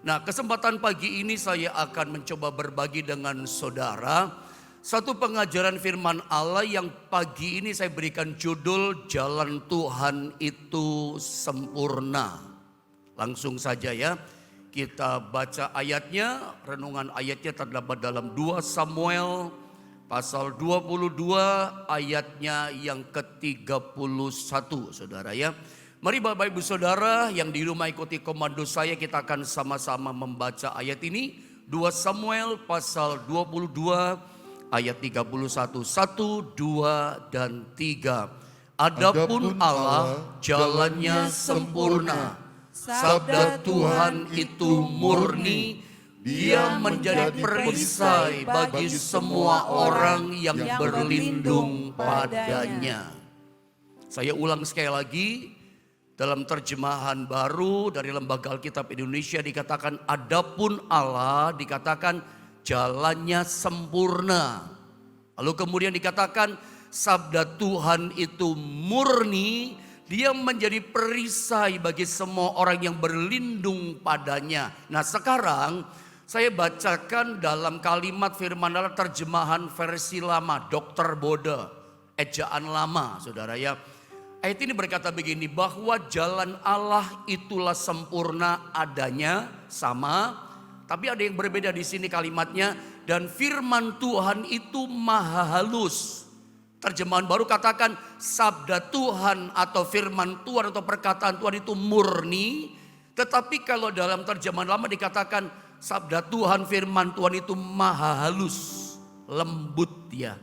Nah, kesempatan pagi ini saya akan mencoba berbagi dengan saudara satu pengajaran firman Allah yang pagi ini saya berikan judul Jalan Tuhan itu Sempurna. Langsung saja ya, kita baca ayatnya. Renungan ayatnya terdapat dalam 2 Samuel pasal 22 ayatnya yang ke-31, saudara ya. Mari Bapak Ibu Saudara yang di rumah ikuti komando saya, kita akan sama-sama membaca ayat ini. 2 Samuel pasal 22 ayat 31, 1, 2, dan 3. Adapun Allah jalannya sempurna, sabda Tuhan itu murni, Dia menjadi perisai bagi semua orang yang berlindung padanya. Saya ulang sekali lagi. Dalam terjemahan baru dari Lembaga Alkitab Indonesia dikatakan adapun Allah, dikatakan jalannya sempurna. Lalu kemudian dikatakan sabda Tuhan itu murni, Dia menjadi perisai bagi semua orang yang berlindung padanya. Nah, sekarang saya bacakan dalam kalimat firman Allah terjemahan versi lama, Dr. Bode, ejaan lama, saudara ya. Ayat ini berkata begini, bahwa jalan Allah itulah sempurna adanya, sama, tapi ada yang berbeda di sini kalimatnya, dan firman Tuhan itu maha halus. Terjemahan baru katakan sabda Tuhan atau firman Tuhan atau perkataan Tuhan itu murni, tetapi kalau dalam terjemahan lama dikatakan sabda Tuhan, firman Tuhan itu maha halus, lembut ya.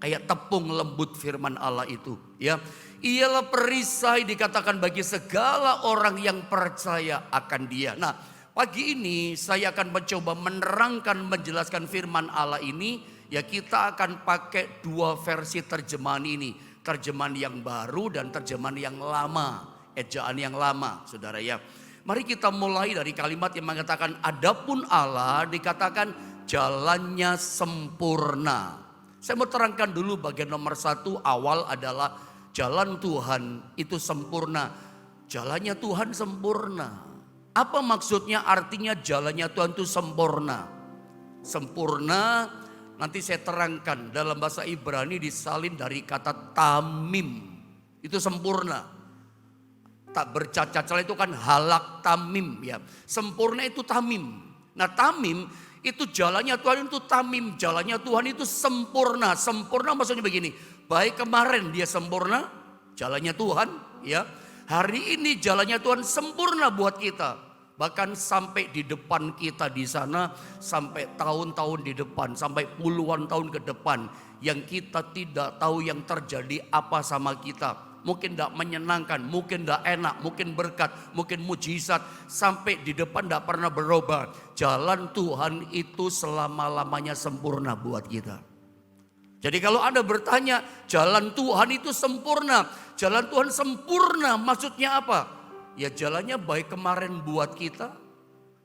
Kayak tepung lembut firman Allah itu ya. Ialah perisai dikatakan bagi segala orang yang percaya akan Dia. Nah, pagi ini saya akan mencoba menerangkan, menjelaskan firman Allah ini. Ya, kita akan pakai dua versi terjemahan ini. Terjemahan yang baru dan terjemahan yang lama. Ejaan yang lama, saudara ya. Mari kita mulai dari kalimat yang mengatakan adapun Allah, dikatakan jalannya sempurna. Saya mau terangkan dulu bagian nomor 1 awal adalah jalan Tuhan itu sempurna. Jalannya Tuhan sempurna. Apa maksudnya, artinya jalannya Tuhan itu sempurna? Sempurna nanti saya terangkan dalam bahasa Ibrani disalin dari kata tamim. Itu sempurna. Tak bercacat celah itu kan halak tamim ya. Sempurna itu tamim. Nah, tamim itu jalannya Tuhan itu tamim, jalannya Tuhan itu sempurna. Sempurna maksudnya begini, baik kemarin Dia sempurna, jalannya Tuhan ya. Hari ini jalannya Tuhan sempurna buat kita. Bahkan sampai di depan kita di sana, sampai tahun-tahun di depan, sampai puluhan tahun ke depan, yang kita tidak tahu yang terjadi apa sama kita. Mungkin tidak menyenangkan, mungkin tidak enak, mungkin berkat, mungkin mujizat. Sampai di depan tidak pernah berubah. Jalan Tuhan itu selama-lamanya sempurna buat kita. Jadi kalau Anda bertanya, jalan Tuhan itu sempurna. Jalan Tuhan sempurna maksudnya apa? Ya jalannya baik kemarin buat kita.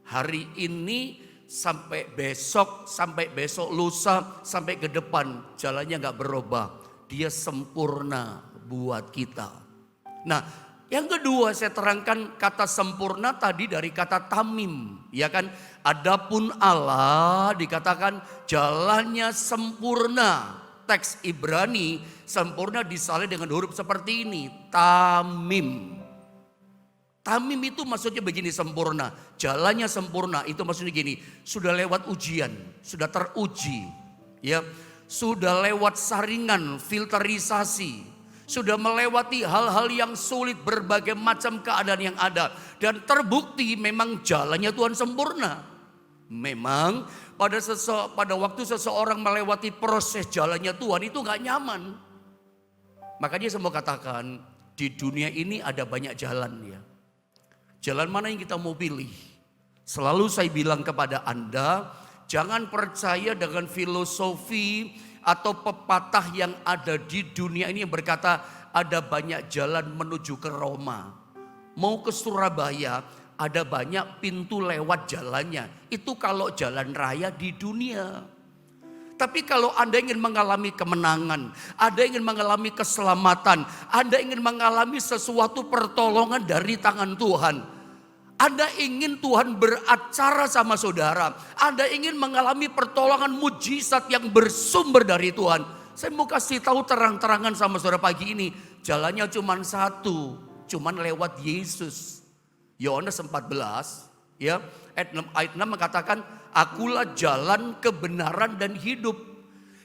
Hari ini sampai besok lusa, sampai ke depan. Jalannya gak berubah. Dia sempurna buat kita. Nah, yang kedua saya terangkan kata sempurna tadi dari kata tamim, ya kan? Adapun Allah dikatakan jalannya sempurna. Teks Ibrani sempurna disalin dengan huruf seperti ini, tamim. Tamim itu maksudnya begini, sempurna. Jalannya sempurna itu maksudnya gini, sudah lewat ujian, sudah teruji, ya, sudah lewat saringan, filterisasi. Sudah melewati hal-hal yang sulit, berbagai macam keadaan yang ada. Dan terbukti memang jalannya Tuhan sempurna. Memang pada waktu seseorang melewati proses jalannya Tuhan itu gak nyaman. Makanya saya mau katakan di dunia ini ada banyak jalan ya. Jalan mana yang kita mau pilih? Selalu saya bilang kepada Anda, jangan percaya dengan filosofi atau pepatah yang ada di dunia ini yang berkata ada banyak jalan menuju ke Roma. Mau ke Surabaya ada banyak pintu lewat jalannya. Itu kalau jalan raya di dunia. Tapi kalau Anda ingin mengalami kemenangan, Anda ingin mengalami keselamatan, Anda ingin mengalami sesuatu pertolongan dari tangan Tuhan, Anda ingin Tuhan beracara sama saudara. Anda ingin mengalami pertolongan mujizat yang bersumber dari Tuhan. Saya mau kasih tahu terang-terangan sama saudara pagi ini. Jalannya cuma satu. Cuman lewat Yesus. Yohanes 14 ya, ayat 6 mengatakan, akulah jalan, kebenaran dan hidup.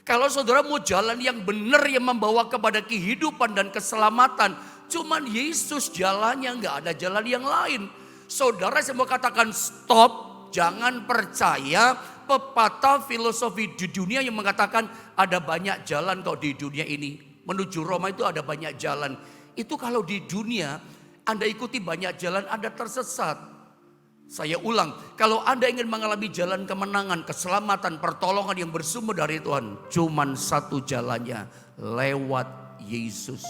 Kalau saudara mau jalan yang benar yang membawa kepada kehidupan dan keselamatan, cuman Yesus jalannya, nggak ada jalan yang lain. Saudara, saya mau katakan stop, jangan percaya pepatah filosofi di dunia yang mengatakan ada banyak jalan kok di dunia ini. Menuju Roma itu ada banyak jalan. Itu kalau di dunia Anda ikuti banyak jalan, Anda tersesat. Saya ulang, kalau Anda ingin mengalami jalan kemenangan, keselamatan, pertolongan yang bersumber dari Tuhan, cuman satu jalannya, lewat Yesus.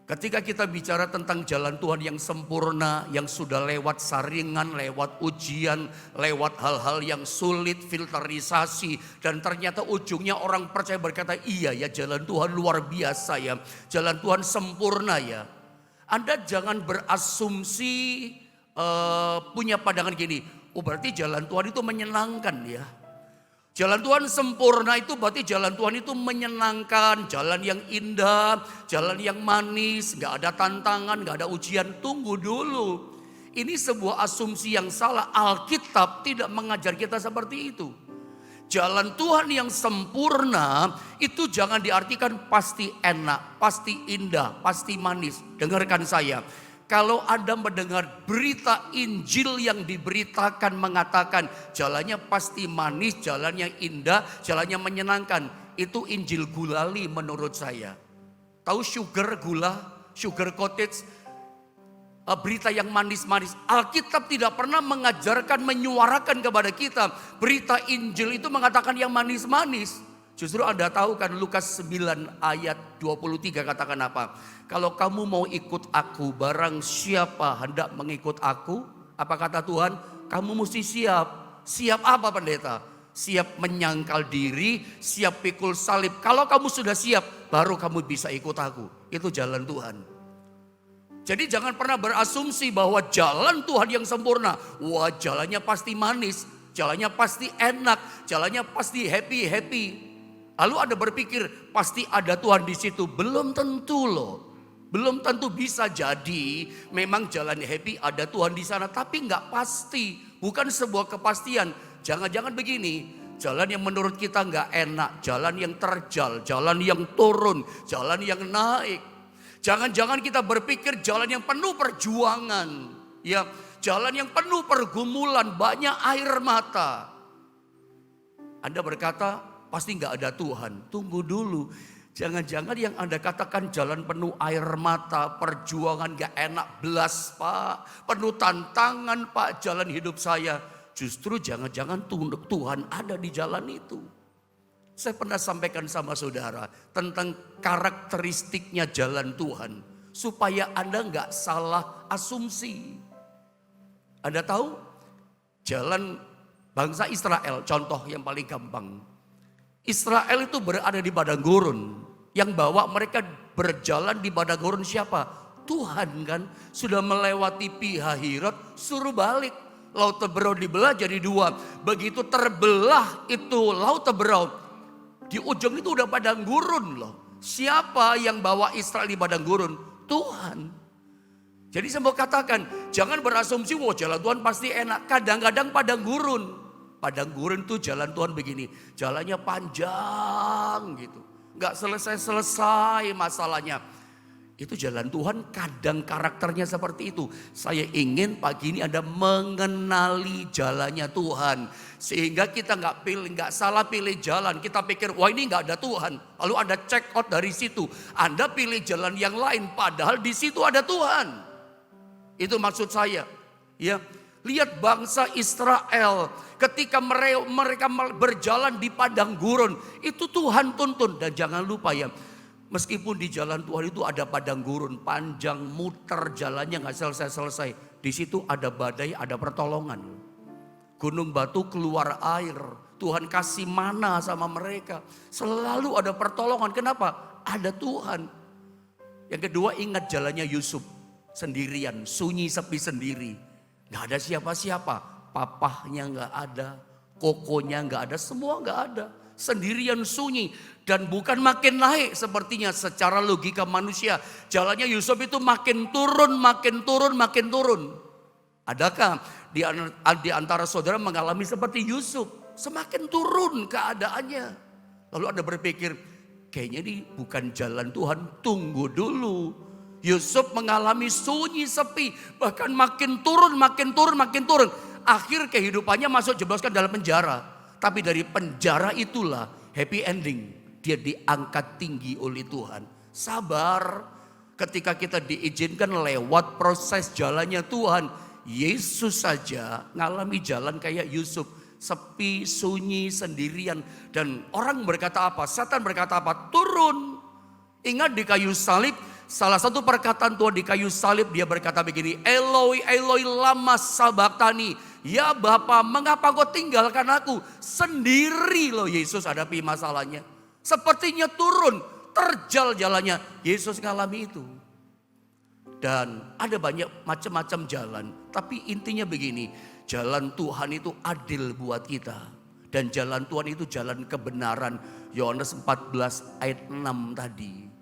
Ketika kita bicara tentang jalan Tuhan yang sempurna, yang sudah lewat saringan, lewat ujian, lewat hal-hal yang sulit, filterisasi, dan ternyata ujungnya orang percaya berkata, iya ya jalan Tuhan luar biasa ya, jalan Tuhan sempurna ya. Anda jangan berasumsi punya pandangan gini, oh berarti jalan Tuhan itu menyenangkan ya. Jalan Tuhan sempurna itu berarti jalan Tuhan itu menyenangkan, jalan yang indah, jalan yang manis, gak ada tantangan, gak ada ujian. Tunggu dulu, ini sebuah asumsi yang salah. Alkitab tidak mengajar kita seperti itu. Jalan Tuhan yang sempurna itu jangan diartikan pasti enak, pasti indah, pasti manis. Dengarkan saya. Kalau Anda mendengar berita Injil yang diberitakan mengatakan jalannya pasti manis, jalannya indah, jalannya menyenangkan. Itu Injil gulali menurut saya. Tahu sugar gula, sugar cottage, berita yang manis-manis. Alkitab tidak pernah mengajarkan, menyuarakan kepada kita. Berita Injil itu mengatakan yang manis-manis. Justru Anda tahu kan Lukas 9 ayat 23 katakan apa? Kalau kamu mau ikut aku, barang siapa hendak mengikut aku, apa kata Tuhan? Kamu mesti siap. Siap apa pendeta? Siap menyangkal diri, siap pikul salib. Kalau kamu sudah siap, baru kamu bisa ikut aku. Itu jalan Tuhan. Jadi jangan pernah berasumsi bahwa jalan Tuhan yang sempurna, wah jalannya pasti manis, jalannya pasti enak, jalannya pasti happy. Lalu Anda berpikir pasti ada Tuhan di situ. Belum tentu loh. Belum tentu, bisa jadi memang jalannya happy, ada Tuhan di sana. Tapi nggak pasti. Bukan sebuah kepastian. Jangan-jangan begini. Jalan yang menurut kita nggak enak. Jalan yang terjal. Jalan yang turun. Jalan yang naik. Jangan-jangan kita berpikir jalan yang penuh perjuangan. Ya, jalan yang penuh pergumulan. Banyak air mata. Anda berkata, pasti nggak ada Tuhan. Tunggu dulu. Jangan-jangan yang Anda katakan jalan penuh air mata, perjuangan gak enak belas Pak. Penuh tantangan Pak jalan hidup saya. Justru jangan-jangan Tuhan ada di jalan itu. Saya pernah sampaikan sama saudara tentang karakteristiknya jalan Tuhan. Supaya Anda gak salah asumsi. Anda tahu jalan bangsa Israel, contoh yang paling gampang. Israel itu berada di padang gurun. Yang bawa mereka berjalan di padang gurun siapa? Tuhan kan. Sudah melewati Pihahirot, suruh balik. Laut Teberau dibelah jadi dua. Begitu terbelah itu Laut Teberau, di ujung itu udah padang gurun loh. Siapa yang bawa Israel di padang gurun? Tuhan. Jadi saya mau katakan, jangan berasumsi wah jalan Tuhan pasti enak. Kadang-kadang padang gurun. Padang gurun tuh jalan Tuhan begini. Jalannya panjang gitu. Gak selesai-selesai masalahnya. Itu jalan Tuhan, kadang karakternya seperti itu. Saya ingin pagi ini Anda mengenali jalannya Tuhan. Sehingga kita gak salah pilih jalan. Kita pikir wah ini gak ada Tuhan. Lalu Anda check out dari situ. Anda pilih jalan yang lain padahal di situ ada Tuhan. Itu maksud saya. Ya. Lihat bangsa Israel ketika mereka berjalan di padang gurun. Itu Tuhan tuntun. Dan jangan lupa ya, meskipun di jalan Tuhan itu ada padang gurun. Panjang muter jalannya gak selesai-selesai. Di situ ada badai, ada pertolongan. Gunung batu keluar air. Tuhan kasih mana sama mereka. Selalu ada pertolongan. Kenapa? Ada Tuhan. Yang kedua ingat jalannya Yusuf. Sendirian, sunyi sepi sendiri. Gak ada siapa-siapa. Papahnya gak ada, kokonya gak ada, semua gak ada. Sendirian sunyi dan bukan makin naik sepertinya secara logika manusia. Jalannya Yusuf itu makin turun, makin turun, makin turun. Adakah di antara saudara mengalami seperti Yusuf? Semakin turun keadaannya. Lalu Anda berpikir, kayaknya ini bukan jalan Tuhan, tunggu dulu. Yusuf mengalami sunyi sepi, bahkan makin turun, makin turun, makin turun. Akhir kehidupannya masuk jebloskan dalam penjara. Tapi dari penjara itulah happy ending. Dia diangkat tinggi oleh Tuhan. Sabar, ketika kita diizinkan lewat proses jalannya Tuhan. Yesus saja ngalami jalan kayak Yusuf. Sepi, sunyi, sendirian. Dan orang berkata apa? Setan berkata apa? Turun. Ingat di kayu salib, salah satu perkataan Tuhan di kayu salib, dia berkata begini, Eloi, Eloi lama sabachthani. Ya Bapa, mengapa kau tinggalkan aku? Sendiri loh Yesus hadapi masalahnya. Sepertinya turun, terjal jalannya. Yesus ngalami itu. Dan ada banyak macam-macam jalan. Tapi intinya begini, jalan Tuhan itu adil buat kita. Dan jalan Tuhan itu jalan kebenaran. Yohanes 14 ayat 6 tadi.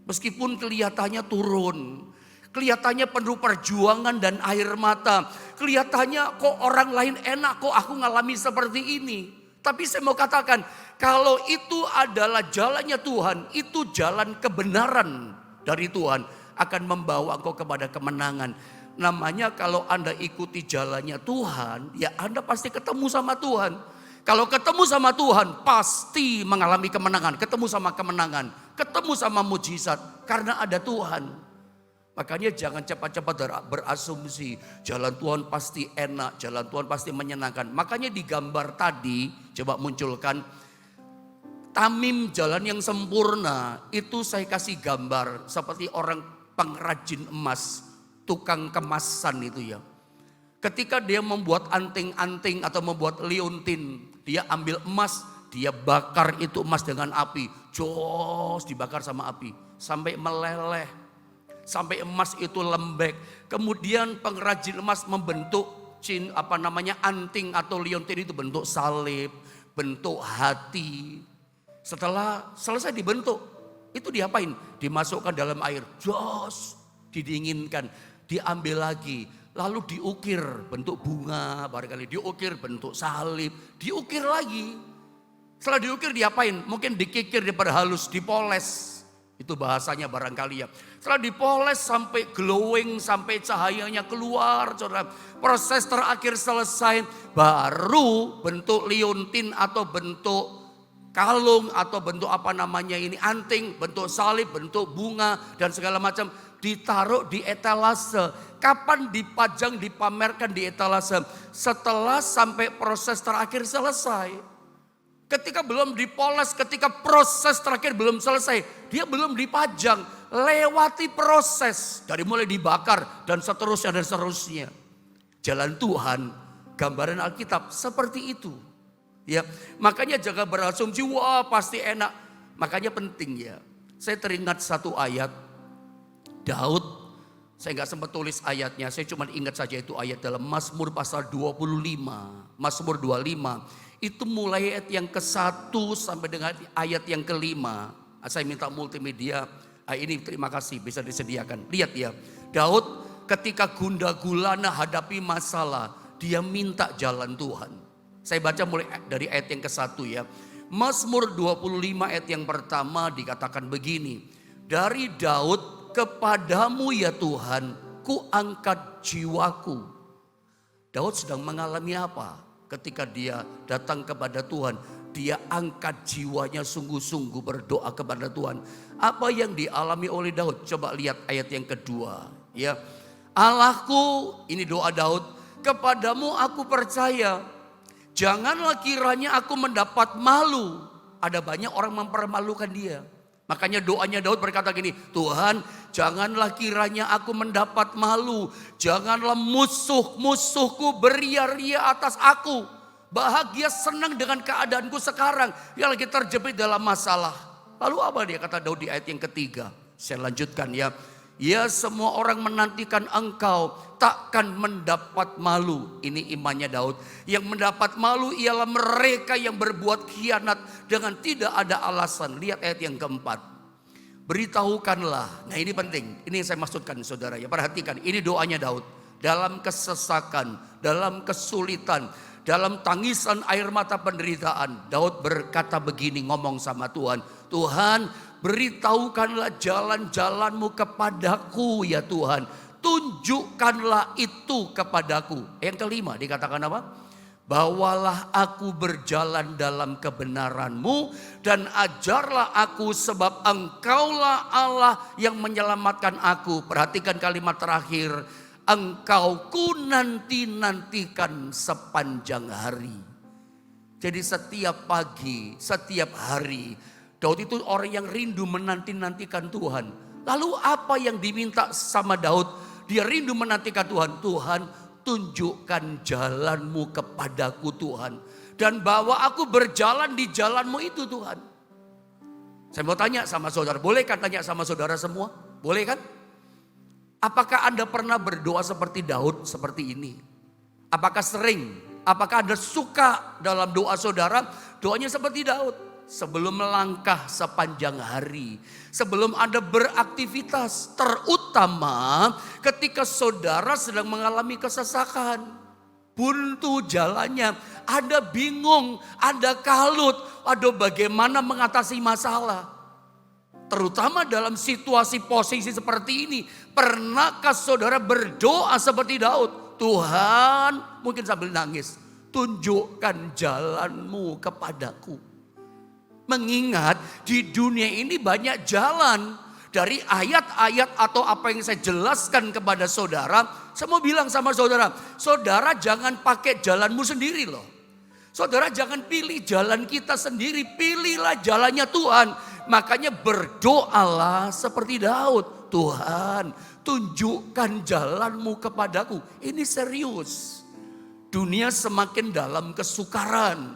Meskipun kelihatannya turun, kelihatannya penuh perjuangan dan air mata, kelihatannya kok orang lain enak, kok aku ngalami seperti ini. Tapi saya mau katakan, kalau itu adalah jalannya Tuhan, itu jalan kebenaran dari Tuhan, akan membawa engkau kepada kemenangan. Namanya kalau Anda ikuti jalannya Tuhan, ya Anda pasti ketemu sama Tuhan. Kalau ketemu sama Tuhan pasti mengalami kemenangan, ketemu sama kemenangan, ketemu sama mujizat karena ada Tuhan. Makanya jangan cepat-cepat berasumsi jalan Tuhan pasti enak, jalan Tuhan pasti menyenangkan. Makanya di gambar tadi coba munculkan tamim jalan yang sempurna, itu saya kasih gambar seperti orang pengrajin emas, tukang kemasan itu ya. Ketika dia membuat anting-anting atau membuat liontin, dia ambil emas, dia bakar itu emas dengan api. Jos dibakar sama api sampai meleleh, sampai emas itu lembek. Kemudian pengrajin emas membentuk anting atau liontin itu bentuk salib, bentuk hati. Setelah selesai dibentuk, itu diapain? Dimasukkan dalam air, jos, didinginkan, diambil lagi. Lalu diukir bentuk bunga, barangkali diukir bentuk salib, diukir lagi. Setelah diukir diapain? Mungkin dikikir, diperhalus, dipoles. Itu bahasanya barangkali ya. Setelah dipoles sampai glowing, sampai cahayanya keluar. Saudara. Proses terakhir selesai, baru bentuk liontin atau bentuk kalung atau bentuk anting, bentuk salib, bentuk bunga dan segala macam ditaruh di etalase. Kapan dipajang, dipamerkan di etalase? Setelah sampai proses terakhir selesai. Ketika belum dipoles, ketika proses terakhir belum selesai, dia belum dipajang. Lewati proses dari mulai dibakar dan seterusnya dan seterusnya. Jalan Tuhan, gambaran Alkitab seperti itu. Ya, makanya jangan berasumsi wah pasti enak. Makanya penting ya. Saya teringat satu ayat Daud, saya nggak sempat tulis ayatnya, saya cuma ingat saja itu ayat dalam Mazmur pasal 25, Mazmur 25. Itu mulai ayat yang ke-1 sampai dengan ayat yang ke-5. Saya minta multimedia, ini terima kasih bisa disediakan. Lihat ya, Daud ketika gundah gulana hadapi masalah, dia minta jalan Tuhan. Saya baca mulai dari ayat yang ke-1 ya. Mazmur 25 ayat yang pertama dikatakan begini. Dari Daud, kepadamu ya Tuhan, ku angkat jiwaku. Daud sedang mengalami apa? Ketika dia datang kepada Tuhan, dia angkat jiwanya sungguh-sungguh berdoa kepada Tuhan. Apa yang dialami oleh Daud? Coba lihat ayat yang kedua. Ya, Allahku, ini doa Daud, kepadamu aku percaya. Janganlah kiranya aku mendapat malu. Ada banyak orang mempermalukan dia. Makanya doanya Daud berkata gini, Tuhan janganlah kiranya aku mendapat malu. Janganlah musuh-musuhku beria-ria atas aku. Bahagia senang dengan keadaanku sekarang yang lagi terjepit dalam masalah. Lalu apa dia kata Daud di ayat yang ketiga? Saya lanjutkan ya. Ya semua orang menantikan engkau, takkan mendapat malu. Ini imannya Daud. Yang mendapat malu ialah mereka yang berbuat khianat dengan tidak ada alasan. Lihat ayat yang keempat. Beritahukanlah. Nah ini penting. Ini yang saya maksudkan saudara ya. Perhatikan, ini doanya Daud. Dalam kesesakan, dalam kesulitan, dalam tangisan air mata penderitaan, Daud berkata begini, ngomong sama Tuhan. Tuhan, beritahukanlah jalan-jalanmu kepadaku ya Tuhan. Tunjukkanlah itu kepadaku. Yang kelima dikatakan apa? Bawalah aku berjalan dalam kebenaranmu dan ajarlah aku sebab engkaulah Allah yang menyelamatkan aku. Perhatikan kalimat terakhir. Engkau ku nanti-nantikan sepanjang hari. Jadi setiap pagi, setiap hari, Daud itu orang yang rindu menanti-nantikan Tuhan. Lalu apa yang diminta sama Daud? Dia rindu menantikan Tuhan. Tuhan, tunjukkan jalanmu kepadaku Tuhan. Dan bawa aku berjalan di jalanmu itu Tuhan. Saya mau tanya sama saudara, boleh kan tanya sama saudara semua? Boleh kan? Apakah Anda pernah berdoa seperti Daud seperti ini? Apakah sering? Apakah Anda suka dalam doa saudara? Doanya seperti Daud. Sebelum melangkah sepanjang hari. Sebelum Anda beraktivitas. Terutama ketika saudara sedang mengalami kesesakan. Buntu jalannya. Anda bingung. Anda kalut. Aduh bagaimana mengatasi masalah. Terutama dalam situasi posisi seperti ini. Pernahkah saudara berdoa seperti Daud? Tuhan, mungkin sambil nangis. Tunjukkan jalanmu kepadaku. Mengingat di dunia ini banyak jalan. Dari ayat-ayat atau apa yang saya jelaskan kepada saudara. Saya mau bilang sama saudara. Saudara jangan pakai jalanmu sendiri loh. Saudara jangan pilih jalan kita sendiri. Pilihlah jalannya Tuhan. Makanya berdoalah seperti Daud. Tuhan, tunjukkan jalanmu kepadaku. Ini serius. Dunia semakin dalam kesukaran.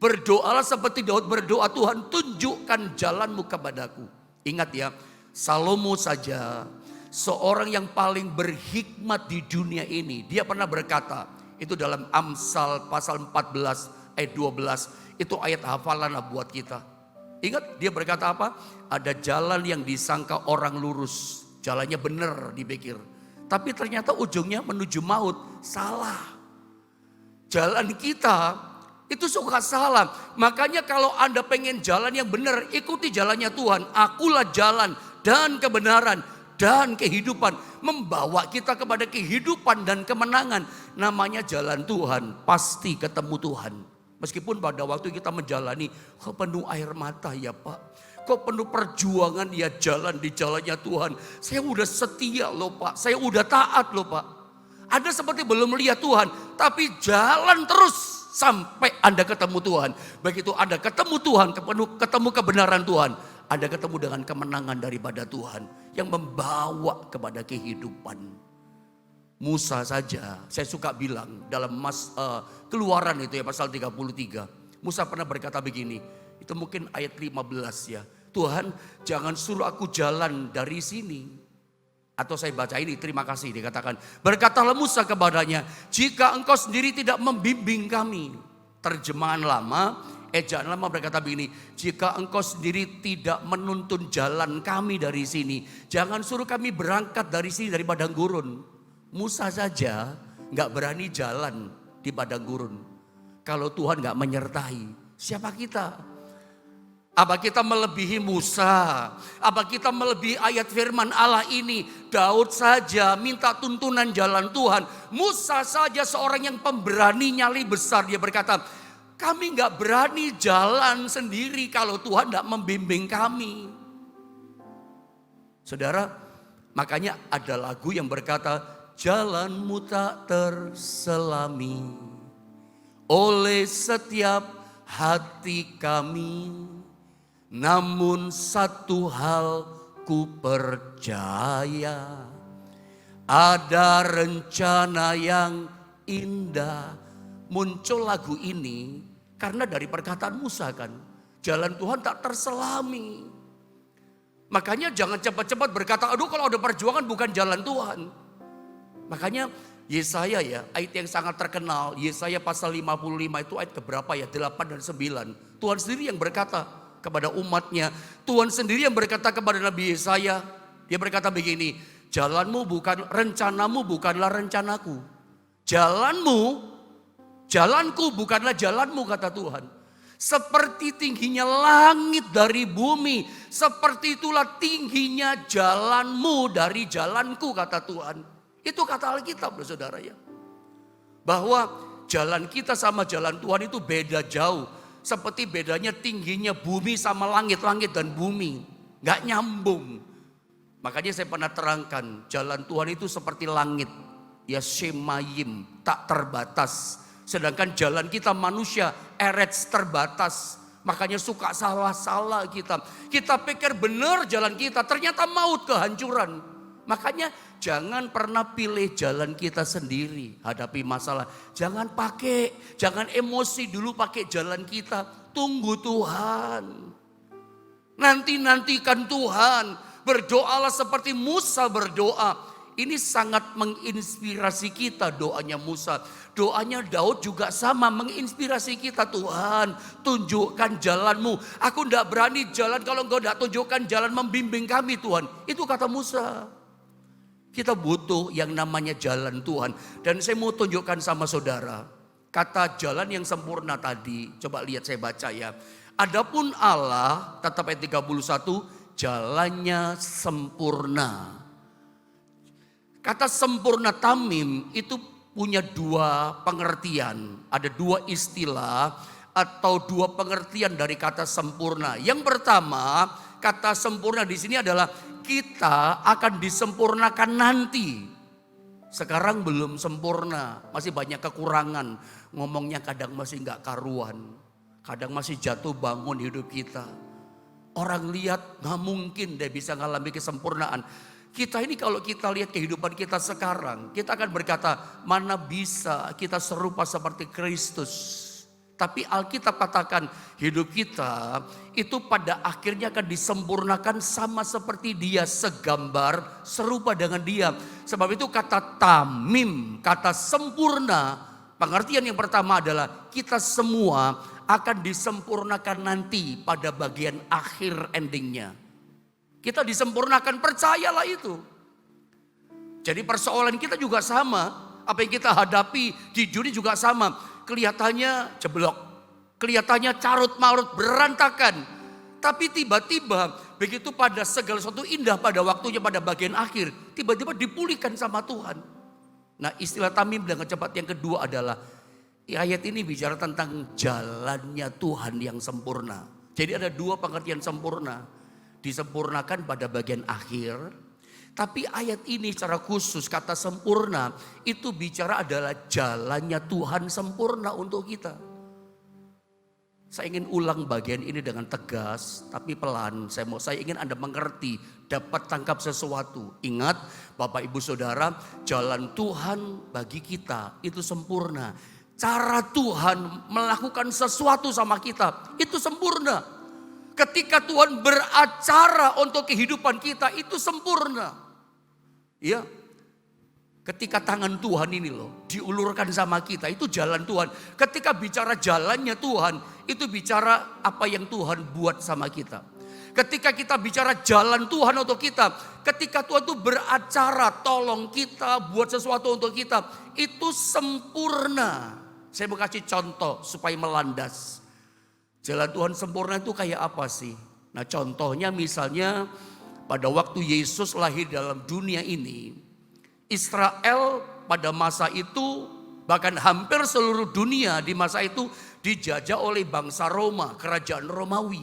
Berdoalah seperti Daud berdoa. Tuhan, tunjukkan jalanmu kepadaku. Ingat ya, Salomo saja seorang yang paling berhikmat di dunia ini. Dia pernah berkata, itu dalam Amsal pasal 14 ayat 12. Itu ayat hafalan buat kita. Ingat dia berkata apa? Ada jalan yang disangka orang lurus. Jalannya benar dipikir. Tapi ternyata ujungnya menuju maut. Salah. Jalan kita itu suka salah. Makanya kalau Anda pengen jalan yang benar, ikuti jalannya Tuhan. Akulah jalan dan kebenaran dan kehidupan. Membawa kita kepada kehidupan dan kemenangan. Namanya jalan Tuhan. Pasti ketemu Tuhan. Meskipun pada waktu kita menjalani, kok penuh air mata ya Pak. Kok penuh perjuangan ya jalan di jalannya Tuhan. Saya udah setia loh Pak, saya udah taat loh Pak. Anda seperti belum melihat Tuhan, tapi jalan terus sampai Anda ketemu Tuhan. Begitu Anda ketemu Tuhan, ketemu kebenaran Tuhan. Anda ketemu dengan kemenangan daripada Tuhan yang membawa kepada kehidupan. Musa saja, saya suka bilang dalam Keluaran itu ya pasal 33. Musa pernah berkata begini, itu mungkin ayat 15 ya. Tuhan jangan suruh aku jalan dari sini. Atau saya baca ini, terima kasih dikatakan. Berkatalah Musa kepadanya, jika engkau sendiri tidak membimbing kami. Terjemahan lama, ejaan lama berkata begini, jika engkau sendiri tidak menuntun jalan kami dari sini. Jangan suruh kami berangkat dari sini, dari padang gurun. Musa saja gak berani jalan di padang gurun. Kalau Tuhan gak menyertai, siapa kita? Apa kita melebihi Musa? Apa kita melebihi ayat firman Allah ini? Daud saja minta tuntunan jalan Tuhan. Musa saja seorang yang pemberani nyali besar. Dia berkata, kami gak berani jalan sendiri kalau Tuhan gak membimbing kami. Saudara, makanya ada lagu yang berkata, jalanmu tak terselami oleh setiap hati kami. Namun satu hal ku percaya, ada rencana yang indah. Muncul lagu ini karena dari perkataan Musa kan. Jalan Tuhan tak terselami. Makanya jangan cepat-cepat berkata, aduh kalau ada perjuangan bukan jalan Tuhan. Makanya Yesaya ya, ayat yang sangat terkenal, Yesaya pasal 55 itu ayat keberapa ya, 8 dan 9. Tuhan sendiri yang berkata kepada umatnya, Tuhan sendiri yang berkata kepada Nabi Yesaya, dia berkata begini, rencanamu bukanlah rencanaku. Jalanku bukanlah jalanmu, kata Tuhan. Seperti tingginya langit dari bumi, seperti itulah tingginya jalanmu dari jalanku, kata Tuhan. Itu kata Alkitab loh saudara ya. Bahwa jalan kita sama jalan Tuhan itu beda jauh. Seperti bedanya tingginya bumi sama langit dan bumi. Gak nyambung. Makanya saya pernah terangkan, jalan Tuhan itu seperti langit. Ya shemayim, tak terbatas. Sedangkan jalan kita manusia, eretz, terbatas. Makanya suka salah-salah kita. Kita pikir benar jalan kita, ternyata maut, kehancuran. Makanya jangan pernah pilih jalan kita sendiri hadapi masalah. Jangan emosi dulu pakai jalan kita. Tunggu Tuhan. Nantikan Tuhan. Berdoalah seperti Musa berdoa. Ini sangat menginspirasi kita doanya Musa. Doanya Daud juga sama menginspirasi kita. Tuhan, tunjukkan jalanmu. Aku tidak berani jalan kalau engkau tidak tunjukkan jalan, membimbing kami Tuhan. Itu kata Musa. Kita butuh yang namanya jalan Tuhan. Dan saya mau tunjukkan sama saudara. Kata jalan yang sempurna tadi. Coba lihat saya baca ya. Adapun Allah, tetap ayat 31, jalannya sempurna. Kata sempurna tamim itu punya dua pengertian. Ada dua istilah atau dua pengertian dari kata sempurna. Yang pertama, kata sempurna di sini adalah kita akan disempurnakan nanti. Sekarang belum sempurna, masih banyak kekurangan. Ngomongnya kadang masih nggak karuan. Kadang masih jatuh bangun hidup kita. Orang lihat nggak mungkin deh bisa ngalami kesempurnaan. Kita ini kalau kita lihat kehidupan kita sekarang, kita akan berkata, mana bisa kita serupa seperti Kristus. Tapi Alkitab katakan hidup kita itu pada akhirnya akan disempurnakan sama seperti Dia, segambar, serupa dengan Dia. Sebab itu kata tamim, kata sempurna, pengertian yang pertama adalah kita semua akan disempurnakan nanti pada bagian akhir endingnya. Kita disempurnakan, percayalah itu. Jadi persoalan kita juga sama. Apa yang kita hadapi di dunia juga sama. Kelihatannya jeblok. Kelihatannya carut marut, berantakan. Tapi tiba-tiba begitu pada segala sesuatu indah pada waktunya, pada bagian akhir. Tiba-tiba dipulihkan sama Tuhan. Nah, istilah tamim dengan cepat yang kedua adalah ayat ini bicara tentang jalannya Tuhan yang sempurna. Jadi ada dua pengertian sempurna. Disempurnakan pada bagian akhir. Tapi ayat ini secara khusus kata sempurna itu bicara adalah jalannya Tuhan sempurna untuk kita. Saya ingin ulang bagian ini dengan tegas tapi pelan. Saya ingin Anda mengerti, dapat tangkap sesuatu. Ingat Bapak Ibu Saudara, jalan Tuhan bagi kita itu sempurna. Cara Tuhan melakukan sesuatu sama kita itu sempurna. Ketika Tuhan beracara untuk kehidupan kita itu sempurna. Ya. Ketika tangan Tuhan ini loh diulurkan sama kita, itu jalan Tuhan. Ketika bicara jalannya Tuhan, itu bicara apa yang Tuhan buat sama kita. Ketika kita bicara jalan Tuhan untuk kita, ketika Tuhan itu beracara tolong kita, buat sesuatu untuk kita, itu sempurna. Saya mau kasih contoh supaya melandas. Jalan Tuhan sempurna itu kayak apa sih? Nah contohnya misalnya pada waktu Yesus lahir dalam dunia ini, Israel pada masa itu bahkan hampir seluruh dunia di masa itu dijajah oleh bangsa Roma, kerajaan Romawi.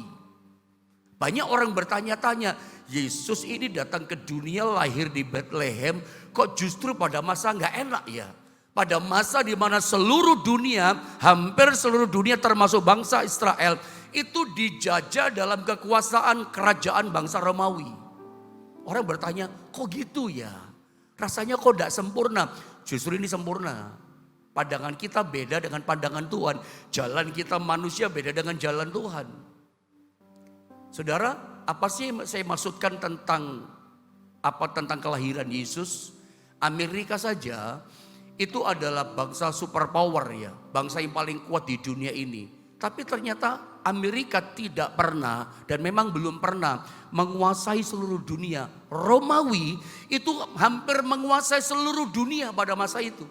Banyak orang bertanya-tanya, Yesus ini datang ke dunia lahir di Bethlehem, kok justru pada masa nggak enak ya? Pada masa di mana seluruh dunia, hampir seluruh dunia termasuk bangsa Israel, itu dijajah dalam kekuasaan kerajaan bangsa Romawi. Orang bertanya, kok gitu ya? Rasanya kok tidak sempurna? Justru ini sempurna. Pandangan kita beda dengan pandangan Tuhan. Jalan kita manusia beda dengan jalan Tuhan. Saudara, apa sih yang saya maksudkan tentang kelahiran Yesus? Amerika saja itu adalah bangsa superpower ya, bangsa yang paling kuat di dunia ini. Tapi ternyata Amerika tidak pernah dan memang belum pernah menguasai seluruh dunia. Romawi itu hampir menguasai seluruh dunia pada masa itu.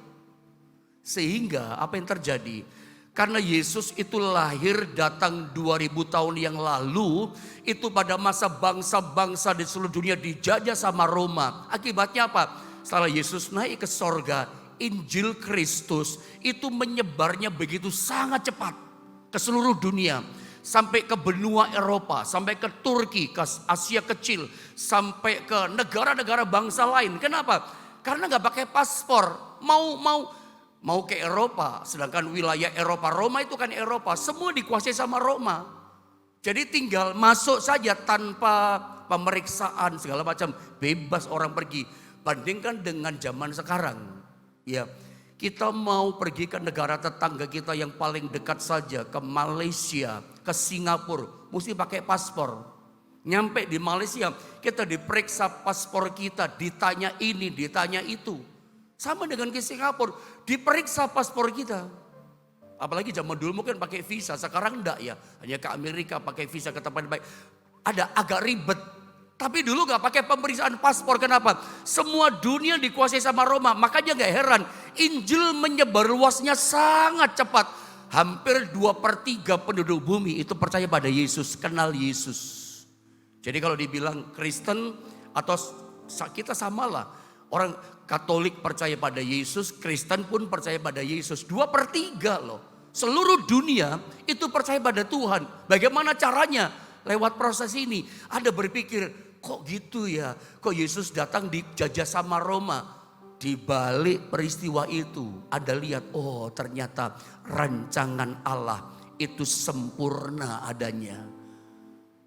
Sehingga apa yang terjadi? Karena Yesus itu lahir datang 2000 tahun yang lalu, itu pada masa bangsa-bangsa di seluruh dunia dijajah sama Roma. Akibatnya apa? Setelah Yesus naik ke sorga, Injil Kristus itu menyebarnya begitu sangat cepat ke seluruh dunia. Sampai ke benua Eropa, sampai ke Turki, ke Asia Kecil, sampai ke negara-negara bangsa lain. Kenapa? Karena gak pakai paspor, mau ke Eropa, sedangkan wilayah Eropa, Roma itu kan Eropa, semua dikuasai sama Roma. Jadi tinggal masuk saja tanpa pemeriksaan segala macam, bebas orang pergi. Bandingkan dengan zaman sekarang, ya kita mau pergi ke negara tetangga kita yang paling dekat saja, ke Malaysia, ke Singapura, mesti pakai paspor. Nyampe di Malaysia, kita diperiksa paspor kita, ditanya ini, ditanya itu. Sama dengan ke Singapura, diperiksa paspor kita. Apalagi zaman dulu mungkin pakai visa, sekarang enggak ya. Hanya ke Amerika pakai visa ke tempat baik. Ada agak ribet. Tapi dulu gak pakai pemeriksaan paspor, kenapa? Semua dunia dikuasai sama Roma, makanya gak heran. Injil menyebar luasnya sangat cepat. Hampir 2/3 penduduk bumi itu percaya pada Yesus, kenal Yesus. Jadi kalau dibilang Kristen atau kita samalah. Orang Katolik percaya pada Yesus, Kristen pun percaya pada Yesus. 2/3 loh. Seluruh dunia itu percaya pada Tuhan. Bagaimana caranya? Lewat proses ini. Ada berpikir, kok gitu ya? Kok Yesus datang dijajah sama Roma? Di balik peristiwa itu, Anda lihat, oh ternyata rancangan Allah itu sempurna adanya.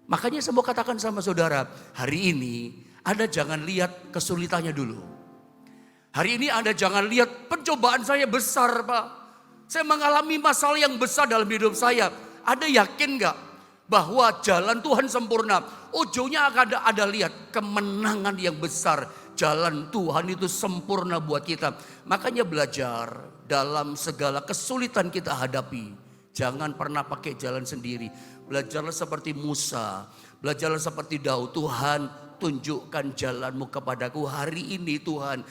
Makanya saya mau katakan sama saudara, hari ini Anda jangan lihat kesulitannya dulu. Hari ini Anda jangan lihat pencobaan saya besar Pak. Saya mengalami masalah yang besar dalam hidup saya. Anda yakin gak bahwa jalan Tuhan sempurna? Ujungnya akan ada lihat kemenangan yang besar. Jalan Tuhan itu sempurna buat kita. Makanya belajar dalam segala kesulitan kita hadapi. Jangan pernah pakai jalan sendiri. Belajarlah seperti Musa. Belajarlah seperti Daud. Tuhan, tunjukkan jalanmu kepadaku hari ini Tuhan.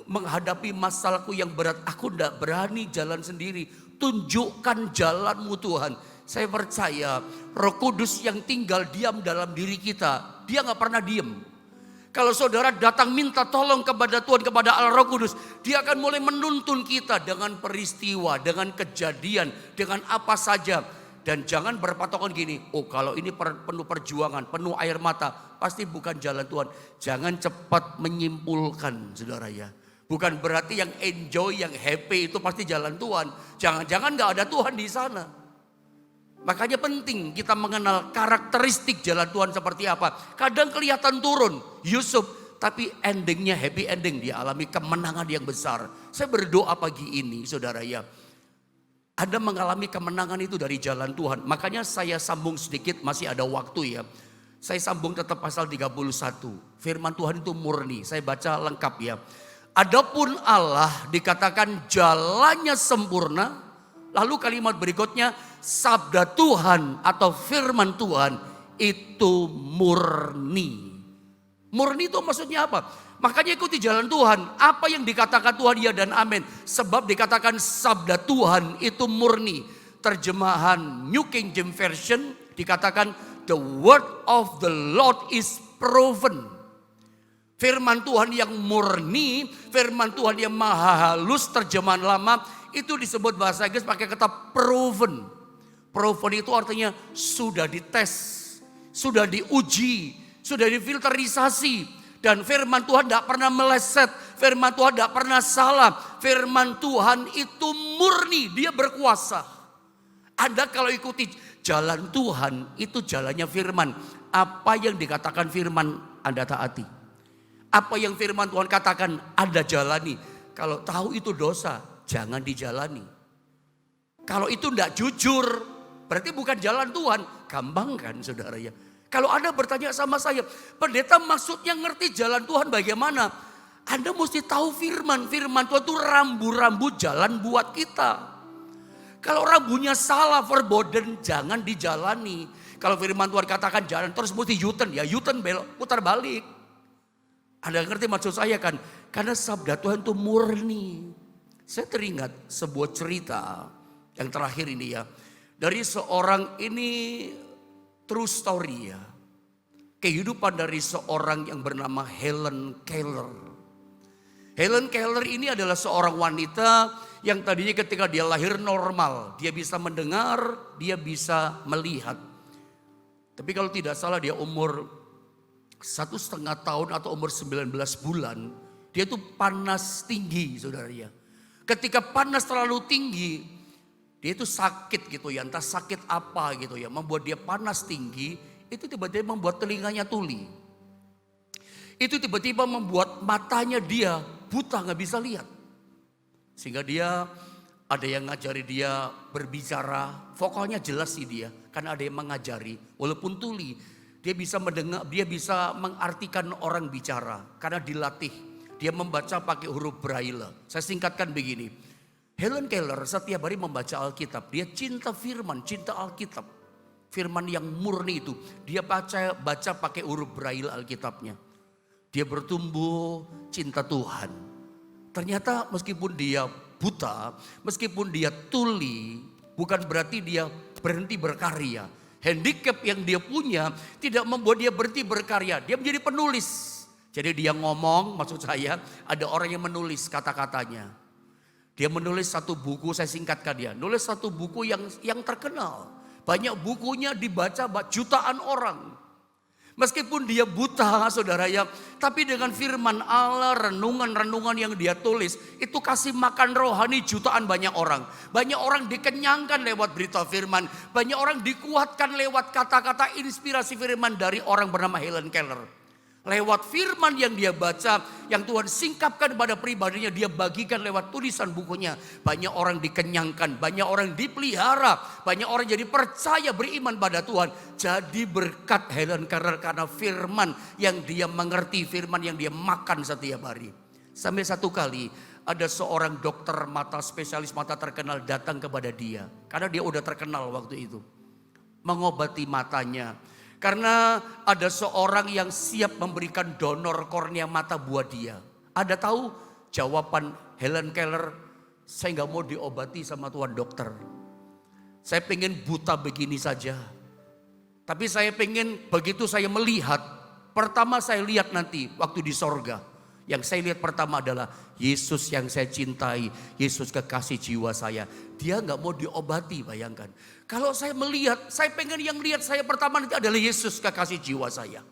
Menghadapi masalahku yang berat. Aku tidak berani jalan sendiri. Tunjukkan jalanmu Tuhan. Saya percaya Roh Kudus yang tinggal diam dalam diri kita. Dia gak pernah diam. Kalau saudara datang minta tolong kepada Tuhan, kepada Allah Roh Kudus, dia akan mulai menuntun kita dengan peristiwa, dengan kejadian, dengan apa saja. Dan jangan berpatokan gini, oh kalau ini penuh perjuangan, penuh air mata, pasti bukan jalan Tuhan. Jangan cepat menyimpulkan saudara ya. Bukan berarti yang enjoy, yang happy itu pasti jalan Tuhan. Jangan-jangan gak ada Tuhan di sana. Makanya penting kita mengenal karakteristik jalan Tuhan seperti apa. Kadang kelihatan turun, Yusuf, tapi endingnya happy ending. Dia alami kemenangan yang besar. Saya berdoa pagi ini saudara ya. Anda mengalami kemenangan itu dari jalan Tuhan. Makanya saya sambung sedikit, masih ada waktu ya. Saya sambung tetap pasal 31. Firman Tuhan itu murni, saya baca lengkap ya. Adapun Allah dikatakan jalannya sempurna. Lalu kalimat berikutnya, sabda Tuhan atau firman Tuhan itu murni. Murni itu maksudnya apa? Makanya ikuti jalan Tuhan. Apa yang dikatakan Tuhan ya dan amin. Sebab dikatakan sabda Tuhan itu murni. Terjemahan New King James Version dikatakan the word of the Lord is proven. Firman Tuhan yang murni, firman Tuhan yang maha halus, terjemahan lama itu disebut bahasa Inggris pakai kata proven. Proven itu artinya sudah dites, sudah diuji, sudah difilterisasi. Dan firman Tuhan tidak pernah meleset, firman Tuhan tidak pernah salah. Firman Tuhan itu murni, dia berkuasa. Anda kalau ikuti jalan Tuhan, itu jalannya firman. Apa yang dikatakan firman Anda taati. Apa yang firman Tuhan katakan Anda jalani. Kalau tahu itu dosa, jangan dijalani. Kalau itu tidak jujur, berarti bukan jalan Tuhan. Gampang kan saudara ya. Kalau Anda bertanya sama saya, pendeta maksudnya ngerti jalan Tuhan bagaimana? Anda mesti tahu firman. Firman Tuhan itu rambu-rambu jalan buat kita. Kalau rambunya salah, verboden, jangan dijalani. Kalau firman Tuhan katakan jalan terus mesti U-turn, ya U-turn belok, putar balik. Anda ngerti maksud saya kan? Karena sabda Tuhan itu murni. Saya teringat sebuah cerita yang terakhir ini ya. Dari seorang ini true story ya. Kehidupan dari seorang yang bernama Helen Keller. Helen Keller ini adalah seorang wanita yang tadinya ketika dia lahir normal. Dia bisa mendengar, dia bisa melihat. Tapi kalau tidak salah dia umur 1,5 tahun atau umur 19 bulan. Dia itu panas tinggi saudara ya. Ketika panas terlalu tinggi, dia itu sakit gitu ya. Entah sakit apa gitu ya. Membuat dia panas tinggi, itu tiba-tiba membuat telinganya tuli. Itu tiba-tiba membuat matanya dia buta, gak bisa lihat. Sehingga dia ada yang ngajari dia berbicara, vokalnya jelas sih dia. Karena ada yang mengajari, walaupun tuli. Dia bisa mendengar, dia bisa mengartikan orang bicara. Karena dilatih, dia membaca pakai huruf braille. Saya singkatkan begini. Helen Keller setiap hari membaca Alkitab. Dia cinta firman, cinta Alkitab. Firman yang murni itu. Dia baca pakai huruf braille Alkitabnya. Dia bertumbuh cinta Tuhan. Ternyata meskipun dia buta, meskipun dia tuli, bukan berarti dia berhenti berkarya. Handicap yang dia punya tidak membuat dia berhenti berkarya. Dia menjadi penulis. Jadi dia ngomong, maksud saya ada orang yang menulis kata-katanya. Dia menulis satu buku, saya singkatkan dia. Nulis satu buku yang terkenal. Banyak bukunya dibaca jutaan orang. Meskipun dia buta saudara ya, tapi dengan firman Allah, renungan-renungan yang dia tulis, itu kasih makan rohani jutaan banyak orang. Banyak orang dikenyangkan lewat berita firman, banyak orang dikuatkan lewat kata-kata inspirasi firman dari orang bernama Helen Keller. Lewat firman yang dia baca, yang Tuhan singkapkan pada pribadinya, dia bagikan lewat tulisan bukunya. Banyak orang dikenyangkan, banyak orang dipelihara, banyak orang jadi percaya beriman pada Tuhan. Jadi berkat Helen Keller karena firman yang dia mengerti, firman yang dia makan setiap hari. Sampai satu kali ada seorang dokter mata, spesialis mata terkenal datang kepada dia. Karena dia udah terkenal waktu itu. Mengobati matanya. Karena ada seorang yang siap memberikan donor kornea mata buat dia. Ada tahu jawaban Helen Keller? Saya gak mau diobati sama Tuhan dokter. Saya pengen buta begini saja. Tapi saya pengen begitu saya melihat. Pertama saya lihat nanti waktu di sorga. Yang saya lihat pertama adalah Yesus yang saya cintai. Yesus kekasih jiwa saya. Dia gak mau diobati, bayangkan. Kalau saya melihat, saya pengen yang lihat saya pertama nanti adalah Yesus kekasih jiwa saya.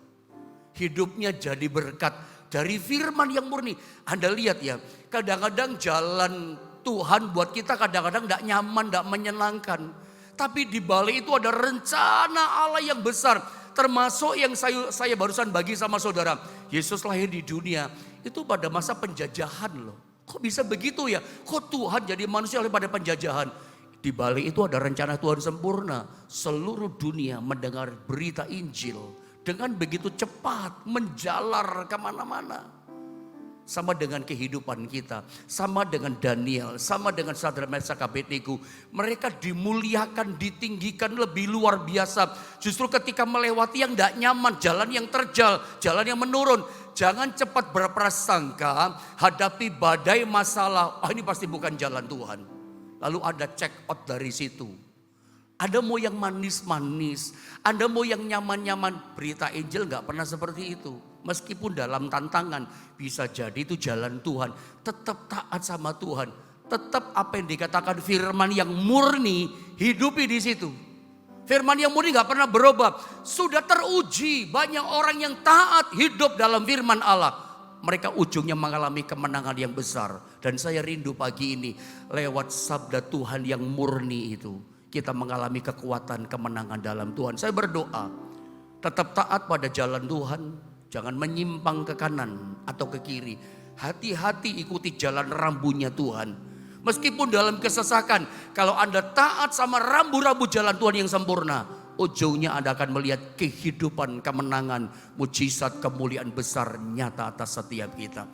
Hidupnya jadi berkat dari firman yang murni. Anda lihat ya, kadang-kadang jalan Tuhan buat kita kadang-kadang gak nyaman, gak menyenangkan. Tapi di balik itu ada rencana Allah yang besar. Termasuk yang saya barusan bagi sama saudara. Yesus lahir di dunia itu pada masa penjajahan loh. Kok bisa begitu ya? Kok Tuhan jadi manusia oleh pada penjajahan? Di balik itu ada rencana Tuhan sempurna. Seluruh dunia mendengar berita Injil. Dengan begitu cepat menjalar kemana-mana. Sama dengan kehidupan kita. Sama dengan Daniel. Sama dengan Sadrak Meshach Abednego. Mereka dimuliakan, ditinggikan lebih luar biasa. Justru ketika melewati yang tidak nyaman. Jalan yang terjal, jalan yang menurun. Jangan cepat berprasangka hadapi badai masalah. Ini pasti bukan jalan Tuhan. Lalu ada check out dari situ. Ada mau yang manis-manis. Ada mau yang nyaman-nyaman. Berita Injil gak pernah seperti itu. Meskipun dalam tantangan bisa jadi itu jalan Tuhan. Tetap taat sama Tuhan. Tetap apa yang dikatakan firman yang murni hidupi di situ. Firman yang murni gak pernah berubah. Sudah teruji banyak orang yang taat hidup dalam firman Allah. Mereka ujungnya mengalami kemenangan yang besar. Dan saya rindu pagi ini lewat sabda Tuhan yang murni itu. Kita mengalami kekuatan kemenangan dalam Tuhan. Saya berdoa tetap taat pada jalan Tuhan. Jangan menyimpang ke kanan atau ke kiri. Hati-hati ikuti jalan rambunya Tuhan. Meskipun dalam kesesakan, kalau Anda taat sama rambu-rambu jalan Tuhan yang sempurna, ujungnya Anda akan melihat kehidupan, kemenangan, mujizat, kemuliaan besar nyata atas setiap kita.